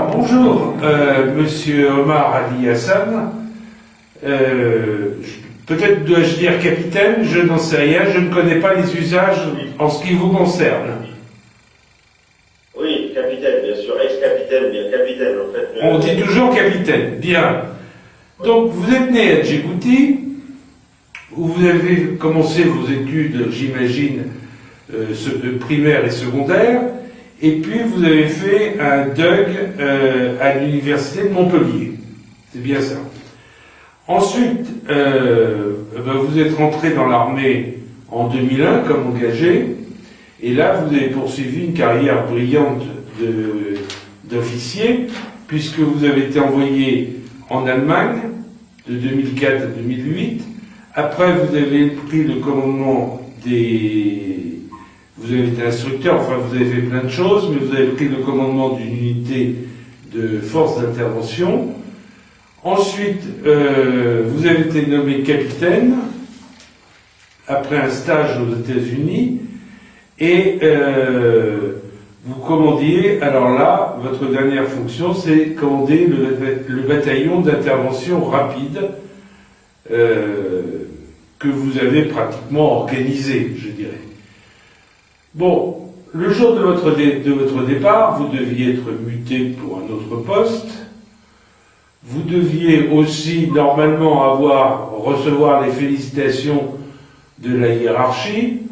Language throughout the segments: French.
Alors bonjour, Monsieur Omar Ali Hassan. Peut-être dois-je dire capitaine, je n'en sais rien, je ne connais pas les usages en ce qui vous concerne. Oui, capitaine, bien sûr, ex-capitaine, bien capitaine en fait. On dit toujours capitaine, bien. Donc vous êtes né à Djibouti, où vous avez commencé vos études, j'imagine, primaires et secondaires, et puis vous avez fait un DUG à l'université de Montpellier. C'est bien ça. Ensuite, vous êtes rentré dans l'armée en 2001 comme engagé, et là vous avez poursuivi une carrière brillante d'officier, puisque vous avez été envoyé en Allemagne de 2004 à 2008. Après, vous avez pris le commandement vous avez été instructeur, enfin vous avez fait plein de choses, mais vous avez pris le commandement d'une unité de force d'intervention. Ensuite, vous avez été nommé capitaine, après un stage aux États-Unis, et vous commandiez, alors là, votre dernière fonction, c'est commander le bataillon d'intervention rapide que vous avez pratiquement organisé, je dirais. Bon, le jour de votre départ, vous deviez être muté pour un autre poste. Vous deviez aussi normalement recevoir les félicitations de la hiérarchie.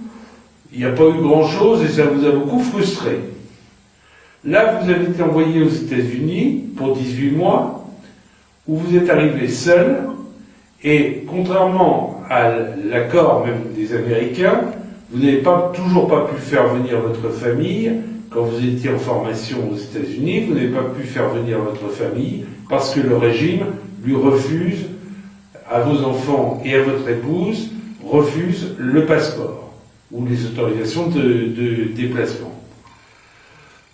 Il n'y a pas eu grand-chose et ça vous a beaucoup frustré. Là, vous avez été envoyé aux États-Unis pour 18 mois, où vous êtes arrivé seul, et contrairement à l'accord même des Américains, vous n'avez toujours pas pu faire venir votre famille. Quand vous étiez en formation aux États-Unis, vous n'avez pas pu faire venir votre famille parce que le régime lui refuse, à vos enfants et à votre épouse, refuse le passeport ou les autorisations de déplacement.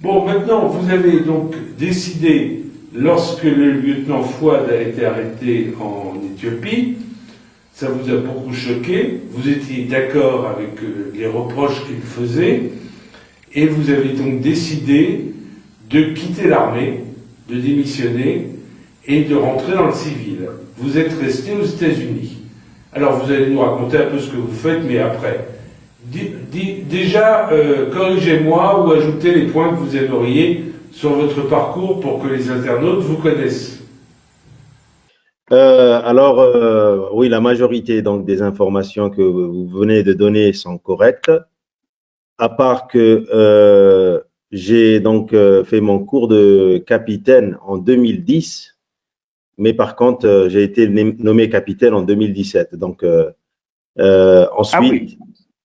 Bon, maintenant, vous avez donc décidé, lorsque le lieutenant Fouad a été arrêté en Éthiopie, ça vous a beaucoup choqué, vous étiez d'accord avec les reproches qu'il faisait, et vous avez donc décidé de quitter l'armée, de démissionner, et de rentrer dans le civil. Vous êtes resté aux États-Unis. Alors vous allez nous raconter un peu ce que vous faites, mais après. Déjà, corrigez-moi ou ajoutez les points que vous aimeriez sur votre parcours pour que les internautes vous connaissent. Oui, la majorité donc des informations que vous venez de donner sont correctes, à part que j'ai donc fait mon cours de capitaine en 2010, mais par contre j'ai été nommé capitaine en 2017. Donc ensuite,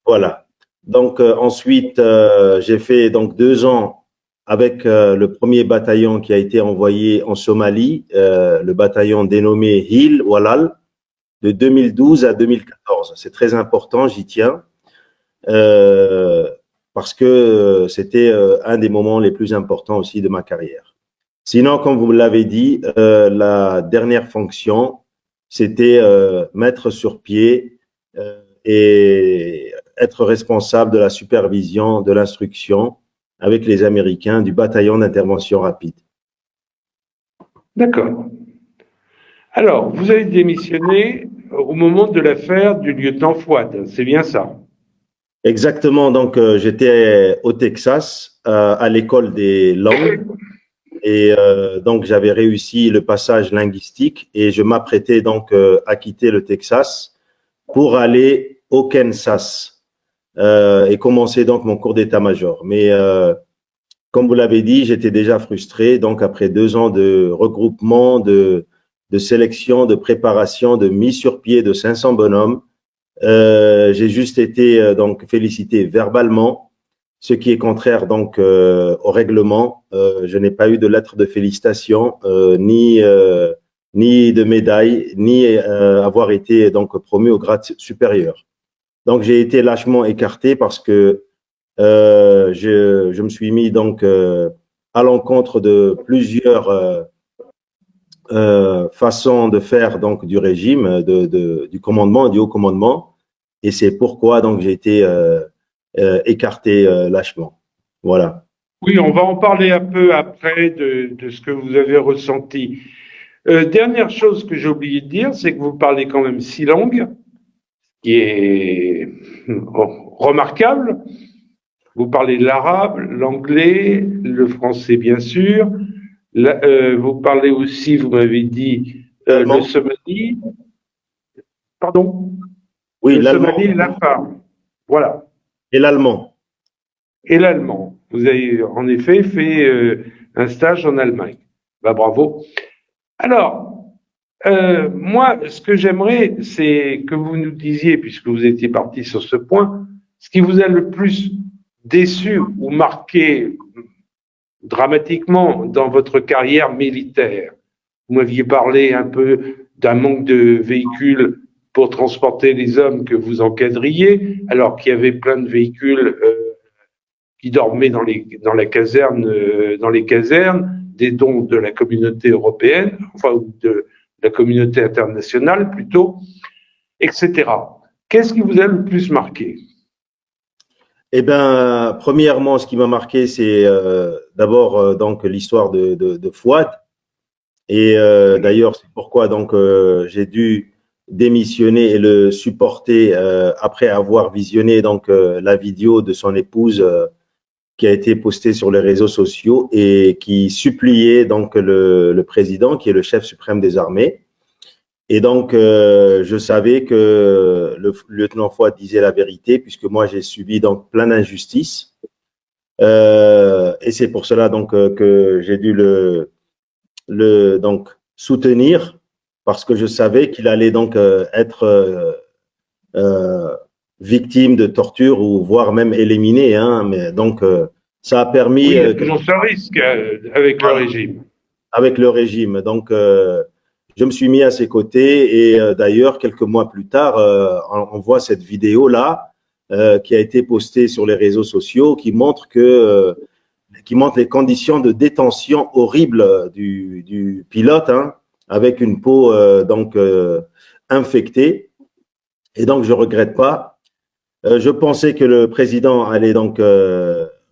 voilà. Donc ensuite j'ai fait donc 2 ans avec le premier bataillon qui a été envoyé en Somalie, le bataillon dénommé Hill Walal, de 2012 à 2014. C'est très important, j'y tiens, parce que c'était un des moments les plus importants aussi de ma carrière. Sinon, comme vous l'avez dit, la dernière fonction, c'était mettre sur pied et être responsable de la supervision, de l'instruction, avec les Américains du bataillon d'intervention rapide. D'accord. Alors, vous avez démissionné au moment de l'affaire du lieutenant Fouad, c'est bien ça? Exactement, donc j'étais au Texas, à l'école des langues, et donc j'avais réussi le passage linguistique, et je m'apprêtais donc à quitter le Texas pour aller au Kansas, et commencer donc mon cours d'état-major. Mais comme vous l'avez dit, j'étais déjà frustré. Donc, après 2 ans de regroupement, de sélection, de préparation, de mise sur pied de 500 bonhommes, j'ai juste été donc félicité verbalement, ce qui est contraire donc au règlement. Je n'ai pas eu de lettre de félicitations, ni de médaille, ni avoir été donc promu au grade supérieur. Donc, j'ai été lâchement écarté parce que je me suis mis donc à l'encontre de plusieurs façons de faire donc du régime, du commandement, du haut commandement, et c'est pourquoi donc j'ai été écarté lâchement. Voilà. Oui, on va en parler un peu après de ce que vous avez ressenti. Dernière chose que j'ai oublié de dire, c'est que vous parlez quand même 6 langues, qui est remarquable. Vous parlez l'arabe, l'anglais, le français bien sûr. Vous parlez aussi, vous m'avez dit, le L'allemand? somali, pardon, Oui, le somali l'allemand et l'afar. Voilà. et l'allemand. Et l'allemand. Vous avez en effet fait un stage en Allemagne. Bah, bravo. Alors, moi, ce que j'aimerais, c'est que vous nous disiez, puisque vous étiez parti sur ce point, ce qui vous a le plus déçu ou marqué dramatiquement dans votre carrière militaire. Vous m'aviez parlé un peu d'un manque de véhicules pour transporter les hommes que vous encadriez, alors qu'il y avait plein de véhicules qui dormaient dans la caserne, dans les casernes, des dons de la communauté européenne, enfin de la communauté internationale plutôt, etc. Qu'est-ce qui vous a le plus marqué? Eh bien, premièrement, ce qui m'a marqué, c'est d'abord donc l'histoire de Fouad. Et d'ailleurs, c'est pourquoi donc j'ai dû démissionner et le supporter après avoir visionné donc la vidéo de son épouse qui a été postée sur les réseaux sociaux et qui suppliait donc le président, qui est le chef suprême des armées. Et donc, je savais que le lieutenant Fouad disait la vérité, puisque moi, j'ai subi donc plein d'injustices. Et c'est pour cela donc que j'ai dû donc soutenir, parce que je savais qu'il allait donc être euh, victime de torture ou voire même éliminé. Hein, mais donc, ça a permis Oui, il y a toujours ce risque avec le régime. avec le régime. Donc, je me suis mis à ses côtés et d'ailleurs, quelques mois plus tard, on voit cette vidéo-là qui a été postée sur les réseaux sociaux qui montre les conditions de détention horribles du pilote, hein, avec une peau donc infectée. Et donc, je regrette pas. Je pensais que le président allait donc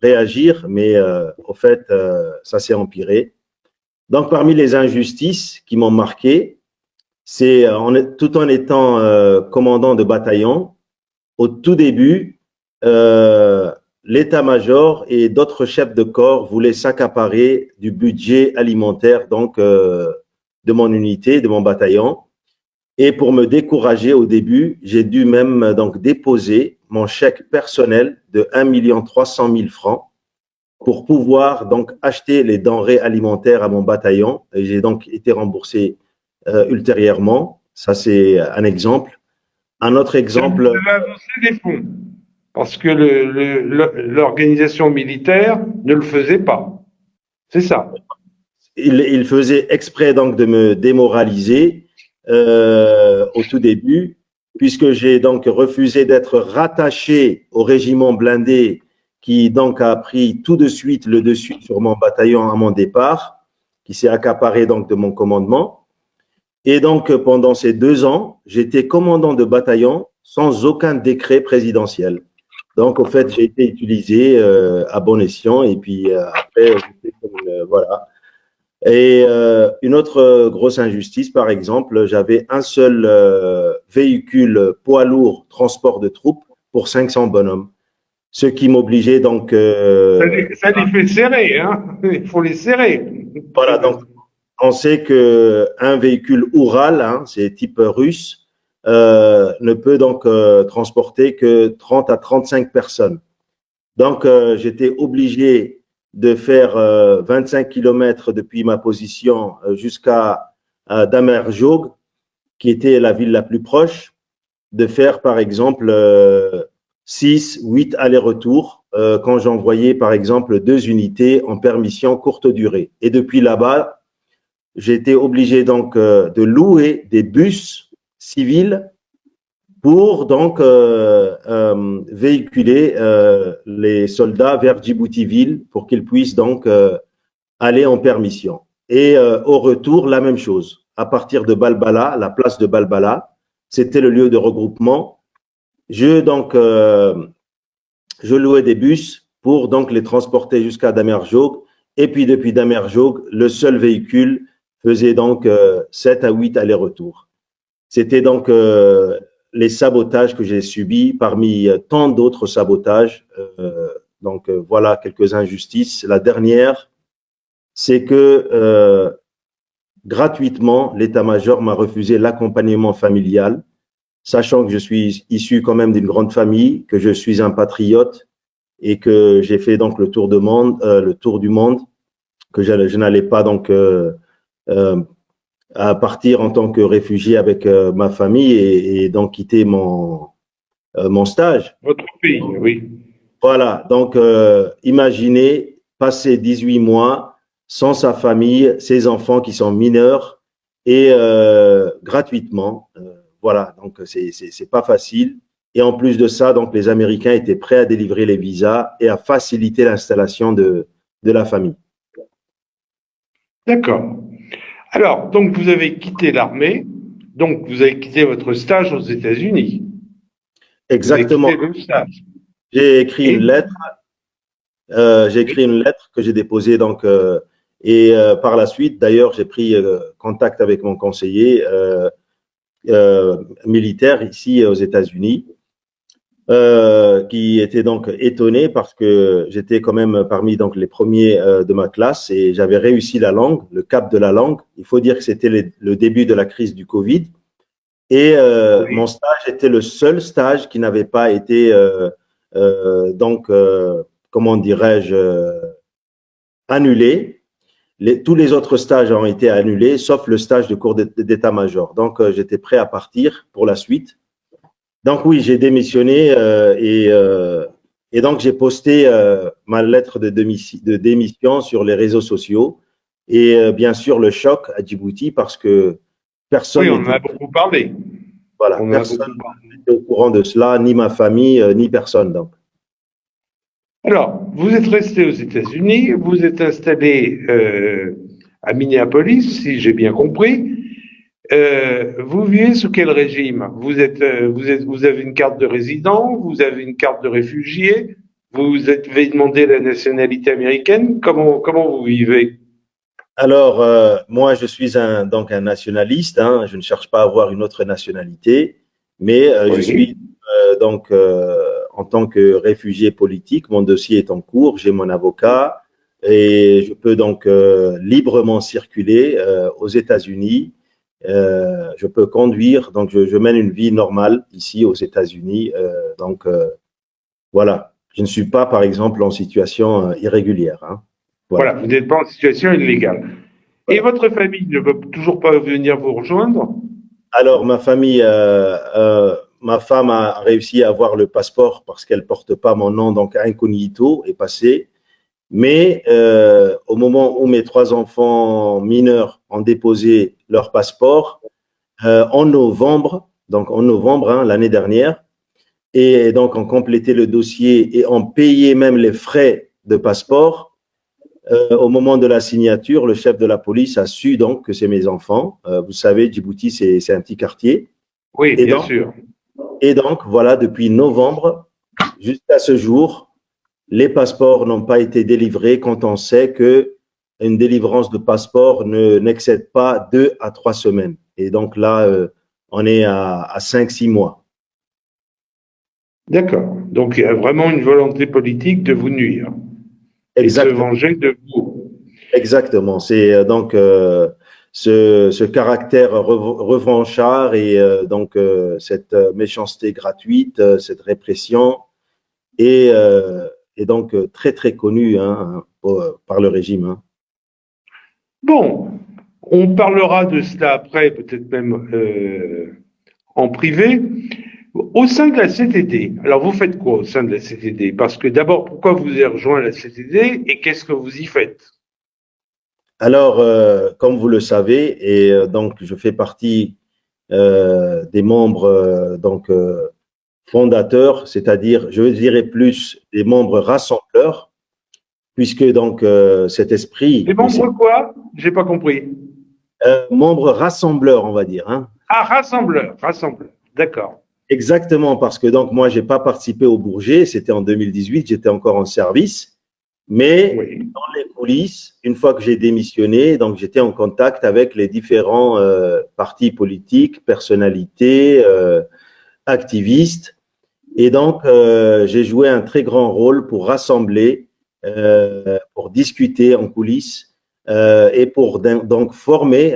réagir, mais au fait, ça s'est empiré. Donc, parmi les injustices qui m'ont marqué, c'est tout en étant commandant de bataillon, au tout début, l'état-major et d'autres chefs de corps voulaient s'accaparer du budget alimentaire donc de mon unité, de mon bataillon. Et pour me décourager au début, j'ai dû même donc déposer mon chèque personnel de 1 300 000 francs pour pouvoir donc acheter les denrées alimentaires à mon bataillon. Et j'ai donc été remboursé ultérieurement. Ça, c'est un exemple. Un autre exemple. Vous avez avancé des fonds, parce que l'organisation militaire ne le faisait pas. C'est ça. Il faisait exprès donc de me démoraliser au tout début, puisque j'ai donc refusé d'être rattaché au régiment blindé qui donc a pris tout de suite le dessus sur mon bataillon à mon départ, qui s'est accaparé donc de mon commandement. Et donc pendant ces 2 ans, j'étais commandant de bataillon sans aucun décret présidentiel. Donc au fait, j'ai été utilisé à bon escient et puis après, voilà. Et une autre grosse injustice, par exemple, j'avais un seul véhicule poids lourd transport de troupes pour 500 bonhommes, ce qui m'obligeait donc. Ça les fait serrer, hein. Il faut les serrer. Voilà, donc on sait que un véhicule Oural, hein, c'est type russe, ne peut donc transporter que 30 à 35 personnes. Donc j'étais obligé de faire 25 kilomètres depuis ma position jusqu'à Damerjog, qui était la ville la plus proche, de faire par exemple 6, 8 allers-retours quand j'envoyais par exemple 2 unités en permission courte durée. Et depuis là-bas, j'ai été obligé donc de louer des bus civils pour donc véhiculer les soldats vers Djibouti-Ville pour qu'ils puissent donc aller en permission. Et au retour, la même chose. À partir de Balbala, la place de Balbala, c'était le lieu de regroupement. Je louais des bus pour donc les transporter jusqu'à Damerjog. Et puis depuis Damerjog, le seul véhicule faisait donc 7 à 8 allers-retours. C'était donc les sabotages que j'ai subis parmi tant d'autres sabotages. Voilà quelques injustices. La dernière, c'est que gratuitement, l'état-major m'a refusé l'accompagnement familial, sachant que je suis issu quand même d'une grande famille, que je suis un patriote et que j'ai fait donc le tour du monde, que je n'allais pas donc à partir en tant que réfugié avec ma famille et donc quitter mon stage. Votre pays, oui. Voilà, donc imaginez passer 18 mois sans sa famille, ses enfants qui sont mineurs et gratuitement. Voilà, donc c'est pas facile. Et en plus de ça, donc les Américains étaient prêts à délivrer les visas et à faciliter l'installation de la famille. D'accord. Alors, donc vous avez quitté l'armée, donc vous avez quitté votre stage aux États-Unis. Exactement. Vous avez quitté le stage. J'ai écrit une lettre. J'ai écrit une lettre que j'ai déposée donc par la suite, d'ailleurs, j'ai pris contact avec mon conseiller militaire ici aux États-Unis, qui était donc étonné parce que j'étais quand même parmi donc les premiers de ma classe et j'avais réussi la langue, le cap de la langue. Il faut dire que c'était le début de la crise du Covid et Oui. mon stage était le seul stage qui n'avait pas été comment dirais-je, annulé. Tous les autres stages ont été annulés, sauf le stage de cours d'état-major. Donc, j'étais prêt à partir pour la suite. Donc, oui, j'ai démissionné et donc j'ai posté ma lettre de démission sur les réseaux sociaux. Et bien sûr, le choc à Djibouti parce que personne Oui, on en a beaucoup parlé. voilà, personne n'était au courant de cela, ni ma famille, ni personne. Donc. Alors, vous êtes resté aux États-Unis, vous êtes installé à Minneapolis, si j'ai bien compris. Vous vivez sous quel régime? Vous avez une carte de résident, vous avez une carte de réfugié, vous avez demandé la nationalité américaine. Comment vous vivez? Alors, moi, je suis donc un nationaliste. Hein, je ne cherche pas à avoir une autre nationalité, mais Oui. je suis donc en tant que réfugié politique. Mon dossier est en cours. J'ai mon avocat et je peux donc librement circuler aux États-Unis. Je peux conduire. Donc, je mène une vie normale ici aux États-Unis. Voilà. Je ne suis pas, par exemple, en situation irrégulière. Hein. Voilà, vous n'êtes pas en situation illégale. Voilà. Et votre famille ne peut toujours pas venir vous rejoindre? Alors, ma famille, ma femme a réussi à avoir le passeport parce qu'elle ne porte pas mon nom, donc incognito est passé. Mais au moment où mes 3 enfants mineurs ont déposé leur passeport, en novembre, hein, l'année dernière, et donc ont complété le dossier et ont payé même les frais de passeport, au moment de la signature, le chef de la police a su donc que c'est mes enfants. Vous savez, Djibouti, c'est un petit quartier. Oui, bien sûr. Et donc, voilà, depuis novembre jusqu'à ce jour, les passeports n'ont pas été délivrés quand on sait qu'une délivrance de passeport n'excède pas 2 à 3 semaines. Et donc là, on est à 5-6 mois. D'accord. Donc, il y a vraiment une volonté politique de vous nuire. Exactement. Et de se venger de vous. Exactement. C'est donc ce caractère revanchard et donc cette méchanceté gratuite, cette répression est donc très très connue hein, par le régime. Hein. Bon, on parlera de cela après, peut-être même en privé. Au sein de la CTD, alors vous faites quoi au sein de la CTD? Parce que d'abord, pourquoi vous avez rejoint la CTD et qu'est-ce que vous y faites? Alors, comme vous le savez, et donc je fais partie des membres fondateurs, c'est-à-dire, je dirais plus des membres rassembleurs, puisque donc cet esprit. Les membres quoi? J'ai pas compris. Membres rassembleurs, on va dire. Hein. Ah, rassembleurs, d'accord. Exactement, parce que donc moi, j'ai pas participé au Bourget, c'était en 2018, j'étais encore en service, mais Oui. dans les coulisses, une fois que j'ai démissionné, donc j'étais en contact avec les différents partis politiques, personnalités, activistes, et donc j'ai joué un très grand rôle pour rassembler, pour discuter en coulisses et pour donc former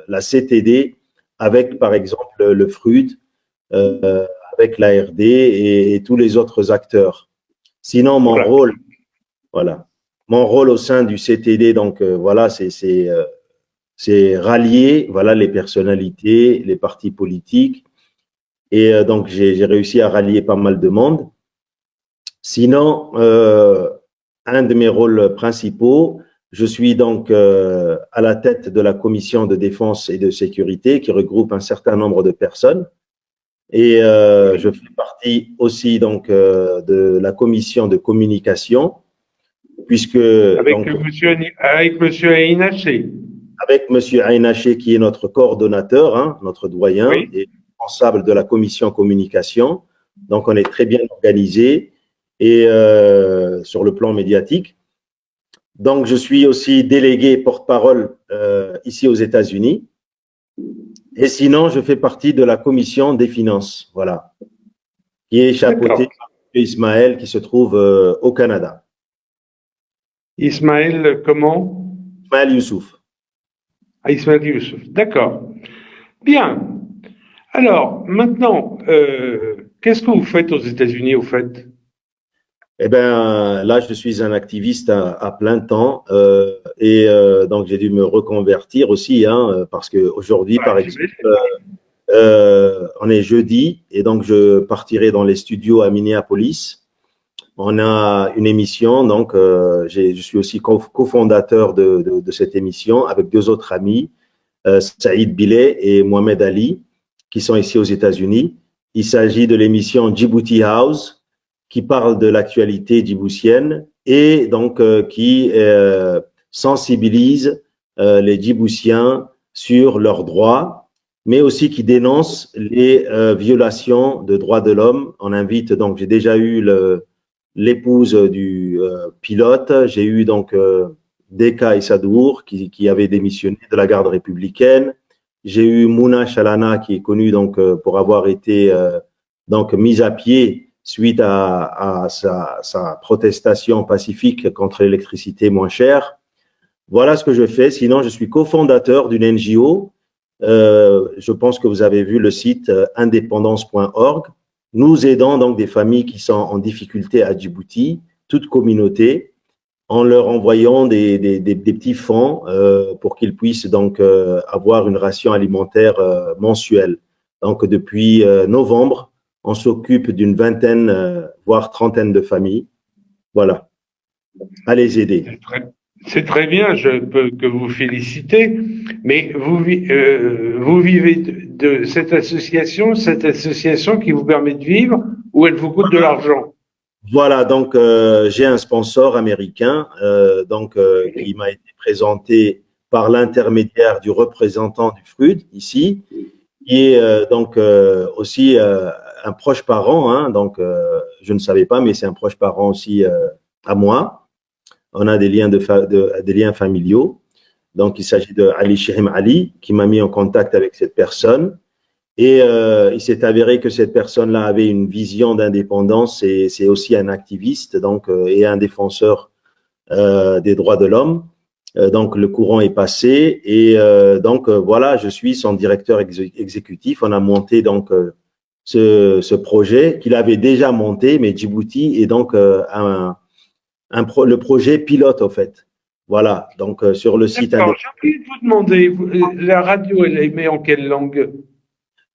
la CTD avec, par exemple, le FRUD avec l'ARD et tous les autres acteurs. Sinon, mon Voilà. rôle, voilà, mon rôle au sein du CTD, donc voilà, c'est rallier, voilà, les personnalités, les partis politiques, et donc j'ai réussi à rallier pas mal de monde. Sinon, un de mes rôles principaux, je suis donc à la tête de la commission de défense et de sécurité qui regroupe un certain nombre de personnes. Et je fais partie aussi donc de la commission de communication, puisque donc Avec monsieur Ainaché. avec Monsieur Ainaché qui est notre coordonnateur, hein, notre doyen Oui. et responsable de la commission communication, donc on est très bien organisé et sur le plan médiatique. Donc je suis aussi délégué porte-parole ici aux États-Unis. Et sinon, je fais partie de la commission des finances, voilà, qui est chapeautée par Ismaël, qui se trouve au Canada. Ismaël, comment? Ismaël Youssouf. Ah, Ismaël Youssouf. D'accord. Bien. Alors, maintenant, qu'est-ce que vous faites aux États-Unis, au fait? Eh bien, là, je suis un activiste à plein temps et donc j'ai dû me reconvertir aussi, hein, parce qu'aujourd'hui, par exemple, on est jeudi et donc je partirai dans les studios à Minneapolis. On a une émission, donc je suis aussi cofondateur de cette émission avec deux autres amis, Saïd Billet et Mohamed Ali, qui sont ici aux États-Unis. Il s'agit de l'émission Djibouti House, qui parle de l'actualité djiboutienne et donc qui sensibilise les Djiboutiens sur leurs droits, mais aussi qui dénonce les violations de droits de l'homme. On invite donc, j'ai déjà eu l'épouse du pilote, j'ai eu donc Deka Issadour qui avait démissionné de la garde républicaine. J'ai eu Mouna Chalana qui est connue donc pour avoir été donc mise à pied suite à sa protestation pacifique contre l'électricité moins chère. Voilà ce que je fais. Sinon, je suis cofondateur d'une NGO. Je pense que vous avez vu le site indépendance.org. Nous aidons donc des familles qui sont en difficulté à Djibouti, toute communauté, en leur envoyant des petits fonds pour qu'ils puissent donc avoir une ration alimentaire mensuelle. Donc depuis novembre, on s'occupe d'une vingtaine, voire trentaine de familles. Voilà, à les aider. C'est très bien, je peux que vous féliciter, mais vous vivez de cette association qui vous permet de vivre, ou elle vous coûte de l'argent? Voilà, donc j'ai un sponsor américain qui m'a été présenté par l'intermédiaire du représentant du FRUD ici, qui est donc aussi un proche parent, hein, donc je ne savais pas, mais c'est un proche parent aussi à moi. On a des liens des liens familiaux. Donc il s'agit de Ali Shihim Ali qui m'a mis en contact avec cette personne. Et il s'est avéré que cette personne-là avait une vision d'indépendance et c'est aussi un activiste donc et un défenseur des droits de l'homme. Donc le courant est passé et voilà, je suis son directeur exécutif. On a monté donc ce projet qu'il avait déjà monté, mais Djibouti est donc le projet pilote, en fait. Voilà, donc sur le site. D'accord, j'ai oublié de vous demander, la radio, elle émet en quelle langue?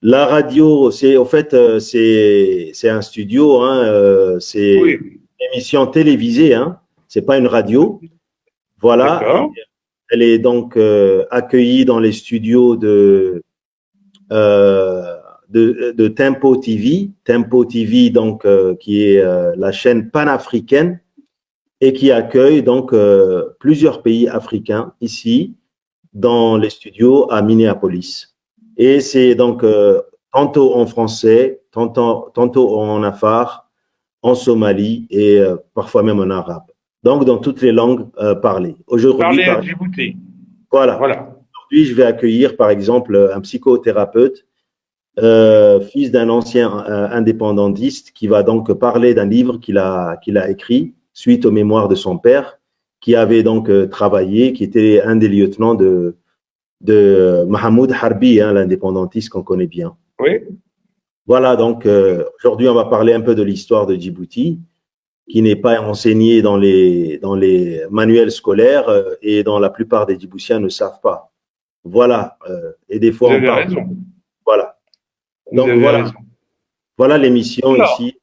La radio, c'est en fait, c'est un studio, hein, c'est une émission télévisée, hein, c'est pas une radio. Voilà, elle est donc accueillie dans les studios de Tempo TV donc qui est la chaîne panafricaine et qui accueille donc plusieurs pays africains ici dans les studios à Minneapolis. Et c'est donc tantôt en français, tantôt en afar, en Somalie et parfois même en arabe. Donc, dans toutes les langues parlées. Aujourd'hui, Parler à Djibouti. voilà. Aujourd'hui, je vais accueillir, par exemple, un psychothérapeute, fils d'un ancien indépendantiste, qui va donc parler d'un livre qu'il a écrit suite aux mémoires de son père, qui avait donc travaillé, qui était un des lieutenants de Mahmoud Harbi, hein, l'indépendantiste qu'on connaît bien. Oui. Voilà, donc aujourd'hui, on va parler un peu de l'histoire de Djibouti, qui n'est pas enseignée dans les manuels scolaires et dont la plupart des Djiboutiens ne savent pas. Voilà, et des fois Vous on avez parle. raison. Voilà. Vous Donc avez voilà, raison. voilà l'émission Alors, ici.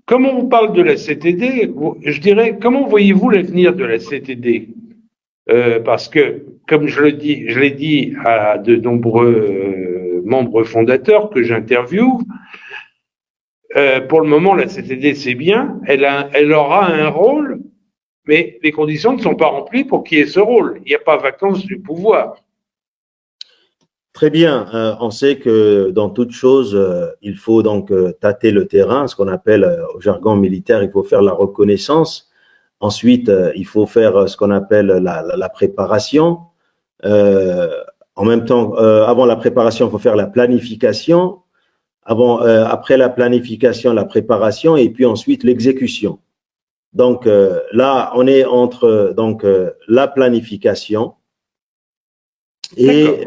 comme on parle de la CTD, je dirais, comment voyez-vous l'avenir de la CTD? Parce que, comme je l'ai dit à de nombreux membres fondateurs que j'interviewe, pour le moment, la CTD, c'est bien, elle aura un rôle, mais les conditions ne sont pas remplies pour qu'il y ait ce rôle. Il n'y a pas vacance du pouvoir. Très bien. On sait que dans toute chose, il faut donc tâter le terrain, ce qu'on appelle au jargon militaire, il faut faire la reconnaissance. Ensuite, il faut faire ce qu'on appelle la préparation. En même temps, avant la préparation, il faut faire la planification. Après la planification, la préparation et puis ensuite l'exécution. Donc là, on est entre la planification et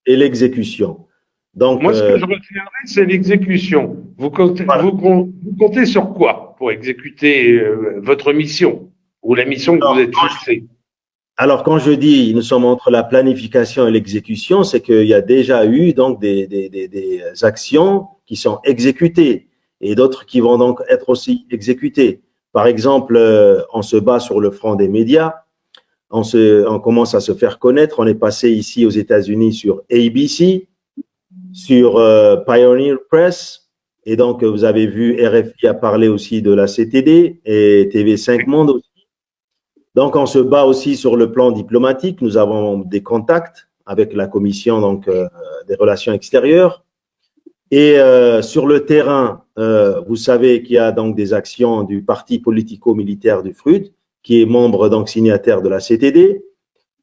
l'exécution. Donc, moi, ce que je retiendrai, c'est l'exécution. Vous comptez sur quoi pour exécuter votre mission ou la mission que vous êtes fixée? Alors, quand je dis nous sommes entre la planification et l'exécution, c'est qu'il y a déjà eu donc des actions qui sont exécutées et d'autres qui vont donc être aussi exécutées. Par exemple, on se bat sur le front des médias, on commence à se faire connaître. On est passé ici aux États-Unis sur ABC, sur Pioneer Press, et donc vous avez vu RFI a parlé aussi de la CTD et TV5 Monde aussi. Donc, on se bat aussi sur le plan diplomatique. Nous avons des contacts avec la commission des relations extérieures. Et sur le terrain, vous savez qu'il y a donc des actions du parti politico-militaire du FRUD, qui est membre donc signataire de la CTD.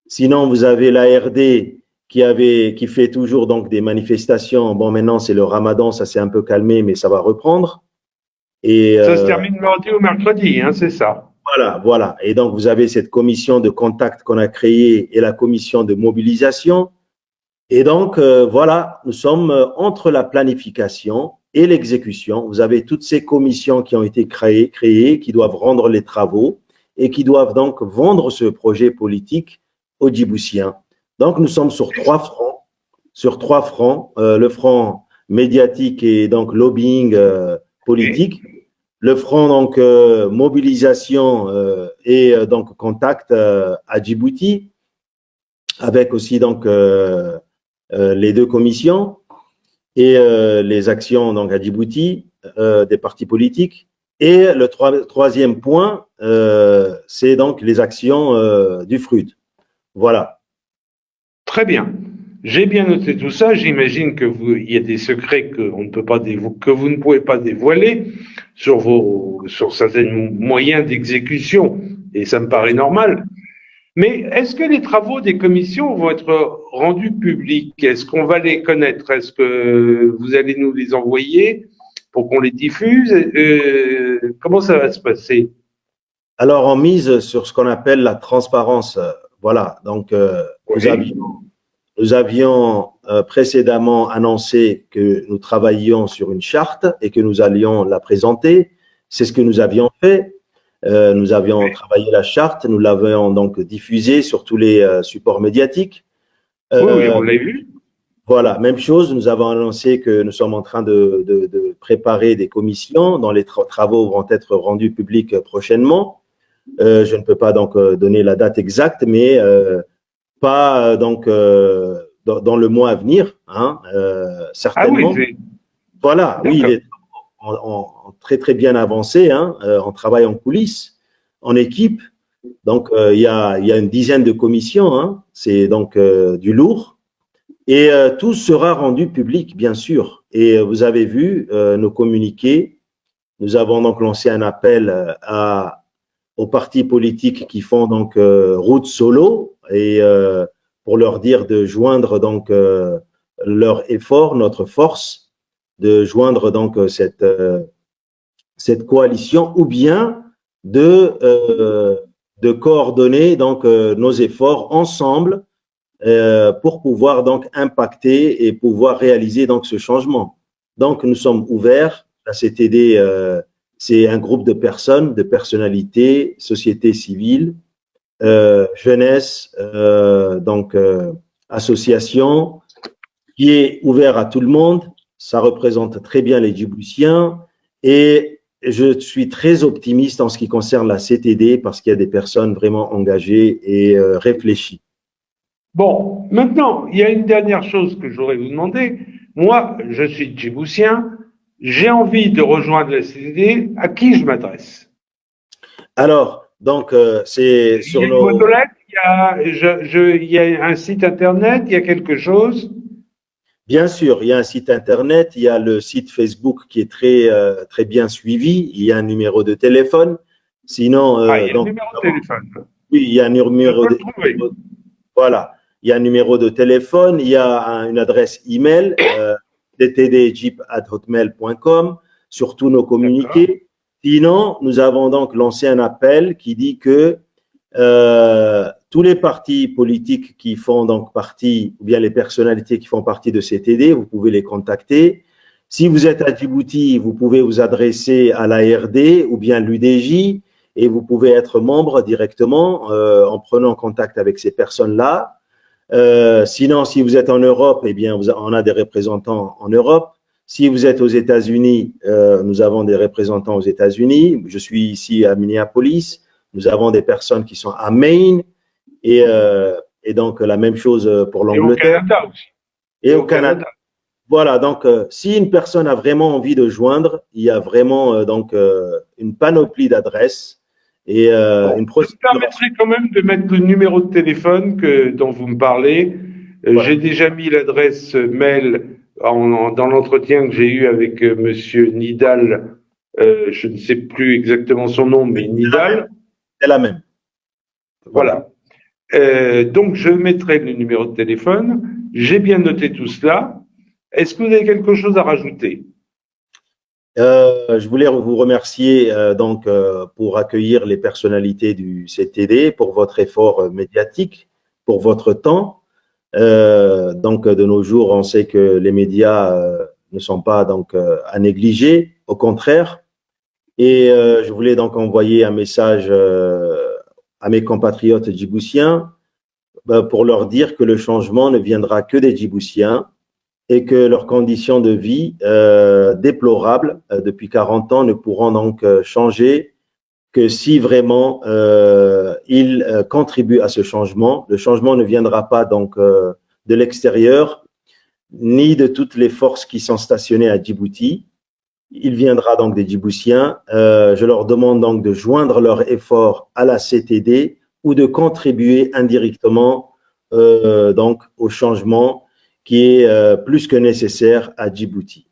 Sinon, vous avez l'ARD qui fait toujours donc des manifestations. Bon, maintenant c'est le Ramadan, ça s'est un peu calmé, mais ça va reprendre. Et ça se termine mardi ou mercredi, hein, c'est ça. Voilà. Et donc, vous avez cette commission de contact qu'on a créée et la commission de mobilisation. Et donc, voilà, nous sommes entre la planification et l'exécution. Vous avez toutes ces commissions qui ont été créées, qui doivent rendre les travaux et qui doivent donc vendre ce projet politique aux Djiboutiens. Donc, nous sommes sur trois fronts. Le front médiatique et donc lobbying politique. Le front donc mobilisation et donc contact à Djibouti, avec aussi donc les deux commissions et les actions donc à Djibouti des partis politiques. Et le troisième point, c'est donc les actions du FRUD. Voilà. Très bien. J'ai bien noté tout ça. J'imagine il y a des secrets que vous ne pouvez pas dévoiler sur certains moyens d'exécution, et ça me paraît normal. Mais est-ce que les travaux des commissions vont être rendus publics? Est-ce qu'on va les connaître? Est-ce que vous allez nous les envoyer pour qu'on les diffuse? Comment ça va se passer? Alors, on mise sur ce qu'on appelle la transparence. Voilà. Donc, nous avions précédemment annoncé que nous travaillions sur une charte et que nous allions la présenter. C'est ce que nous avions fait. Nous avions travaillé la charte, nous l'avions donc diffusée sur tous les supports médiatiques. Oui, on l'a vu. Voilà, même chose, nous avons annoncé que nous sommes en train de préparer des commissions dont les travaux vont être rendus publics prochainement. Je ne peux pas donc donner la date exacte, mais pas donc dans le mois à venir, hein, certainement. Ah oui, voilà, oui, il est très très bien avancé, hein, on travaille en coulisses, en équipe. Donc il y a une dizaine de commissions, hein, c'est donc du lourd, et tout sera rendu public, bien sûr. et vous avez vu nos communiqués. Nous avons donc lancé un appel aux partis politiques qui font donc route solo et pour leur dire de joindre donc leur effort, notre force, de joindre donc cette coalition ou bien de coordonner donc nos efforts ensemble pour pouvoir donc impacter et pouvoir réaliser donc ce changement. Donc nous sommes ouverts. La CTD, c'est un groupe de personnes, de personnalités, société civile, jeunesse, donc association, qui est ouvert à tout le monde. Ça représente très bien les Djiboutiens et je suis très optimiste en ce qui concerne la CTD parce qu'il y a des personnes vraiment engagées et réfléchies. Bon, maintenant, il y a une dernière chose que j'aurais vous demander. Moi, je suis djiboutien, j'ai envie de rejoindre la CTD, à qui je m'adresse? Alors, donc, c'est sur Il y a une nos… boîte aux lettres, il y a un site internet, il y a quelque chose? Bien sûr, il y a un site internet, il y a le site Facebook qui est très bien suivi, il y a un numéro de téléphone. Sinon, Ah, il y a un donc, numéro de téléphone. oui, il y a un Je numéro peux de… le trouver. Voilà, il y a un numéro de téléphone, il y a une adresse email, ttdjeep@hotmail.com, sur tous nos communiqués. Sinon, nous avons donc lancé un appel qui dit que tous les partis politiques qui font donc partie, ou bien les personnalités qui font partie de CTD, vous pouvez les contacter. Si vous êtes à Djibouti, vous pouvez vous adresser à l'ARD ou bien l'UDJ et vous pouvez être membre directement en prenant contact avec ces personnes-là. Sinon, si vous êtes en Europe, eh bien, on a des représentants en Europe. Si vous êtes aux États-Unis, nous avons des représentants aux États-Unis. Je suis ici à Minneapolis. Nous avons des personnes qui sont à Maine et donc la même chose pour l'Angleterre. Et au Canada aussi. Et au Canada. Voilà, donc si une personne a vraiment envie de joindre, il y a vraiment donc une panoplie d'adresses et une procédure. Je me permettrai quand même de mettre le numéro de téléphone dont vous me parlez. Voilà. J'ai déjà mis l'adresse mail dans l'entretien que j'ai eu avec Monsieur Nidal. Je ne sais plus exactement son nom, mais Nidal. C'est la même. Voilà. Donc, je mettrai le numéro de téléphone. J'ai bien noté tout cela. Est-ce que vous avez quelque chose à rajouter? Je voulais vous remercier donc pour accueillir les personnalités du CTD, pour votre effort médiatique, pour votre temps. Donc, de nos jours, on sait que les médias ne sont pas donc à négliger, au contraire. Et je voulais donc envoyer un message à mes compatriotes djiboutiens pour leur dire que le changement ne viendra que des Djiboutiens et que leurs conditions de vie déplorables depuis 40 ans ne pourront donc changer que si vraiment ils contribuent à ce changement. Le changement ne viendra pas donc de l'extérieur ni de toutes les forces qui sont stationnées à Djibouti. Il viendra donc des Djiboutiens. Je leur demande donc de joindre leurs efforts à la CTD ou de contribuer indirectement donc au changement qui est plus que nécessaire à Djibouti.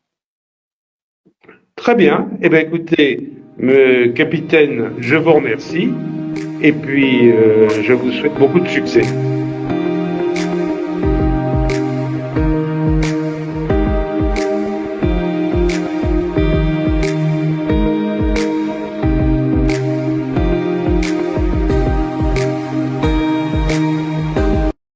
Très bien. Eh bien, écoutez, capitaine, je vous remercie et puis je vous souhaite beaucoup de succès.